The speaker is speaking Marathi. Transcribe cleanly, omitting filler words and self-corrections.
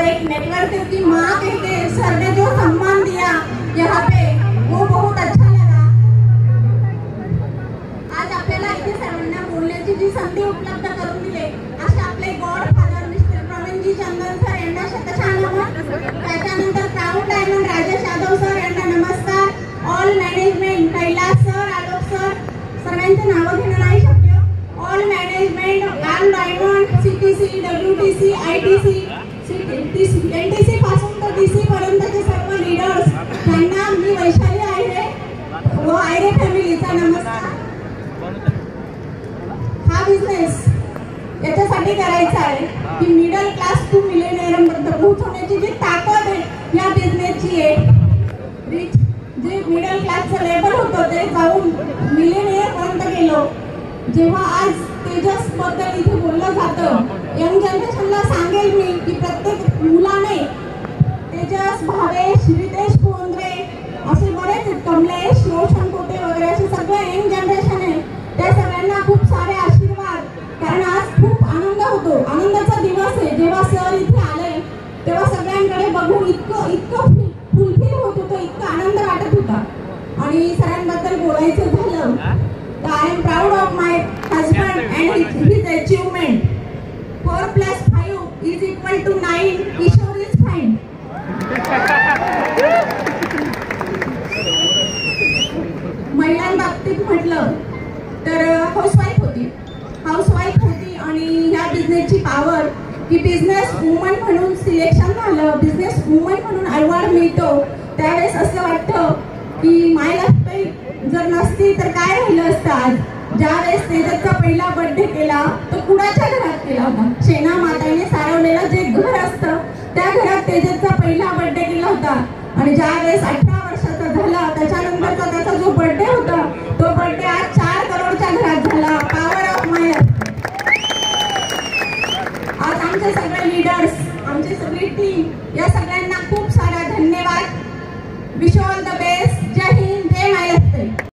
एक नेटवर्क की माँ कहते सर ने जो सम्मान दिया यहाँ पे वो बहुत अच्छा लगा। आज आपल्याला इथे सर्वांना बोलण्याची जी संधी उपलब्ध करून दिली असे आपले god father mister Praveenji Chandan sir यांना शतशः नमन। त्याच्यानंतर crown diamond Rajesh Yadav sir यांना नमस्कार। All management Kailas sir Alok sir सर्वांचे नाव घेणं नाही शक्य। All management crown diamond CTC WTC ITC NTC पासून तर डीसी पर्यंतचे सर्व लीडर्स त्यांना मी वैशाली आयरे व आयरे फॅमिलीचा नमस्कार। हा बिझनेस याच्यासाठी करायचा आहे की मिडल क्लास टू मिलेनियर पर्यंत पोहोचवण्याची जी ताकद आहे या बिझनेसची आहे। रिच जे मिडल क्लासचं लेवल होतं ते जाऊन मिलेनियर पर्यंत गेलो। जेव्हा आज तेजस बद्दल इथे बोललं जातं यंग जनरेशनला सांगेल मी की प्रत्येक मुलाने तेजस भावेश रितेश पोंद्रे असे बरेच कमलेश रोशन कोटे वगैरे असे सगळे यंग जनरेशन आहे त्या सगळ्यांना खूप सारे आशीर्वाद। कारण आज खूप आनंद होतो आनंदाचा दिवस आहे। जेव्हा सर इथे आले तेव्हा सगळ्यांकडे बघून इतकं फुलफिल होत होतं इतका आनंद वाटत होता। आणि सरांबद्दल बोलायचं झालं तर I am proud of my husband and his achievement. 4 + 5 = 9 Kishore is fine. महिलांबाबतीत म्हटलं तर हाऊसवाईफ होती आणि ह्या बिझनेसची पॉवर की बिझनेस वुमन म्हणून सिलेक्शन झालं बिझनेस वुमन म्हणून अवॉर्ड मिळतो त्यावेळेस असं वाटतं की माय लाईफ जर नसती तर काय राहिलं असतं। आज ज्यावेळेस तेजसचा पहिला बर्थडे केला तो कुणाच्या घरात केला होता शेणा माताने सारवलेलं जे घर असतं त्या घरात तेजसचा पहिला बर्थडे केला होता। आणि ज्यावेळेस 18 वर्षाचा झाला त्याच्यानंतरचा त्याचा जो बर्थडे होता तो बर्थडे आज 4 करोडच्या घरात झाला। पॉवर ऑफ माय आज आमचे सगळे लीडर्स आमची सगळी टीम या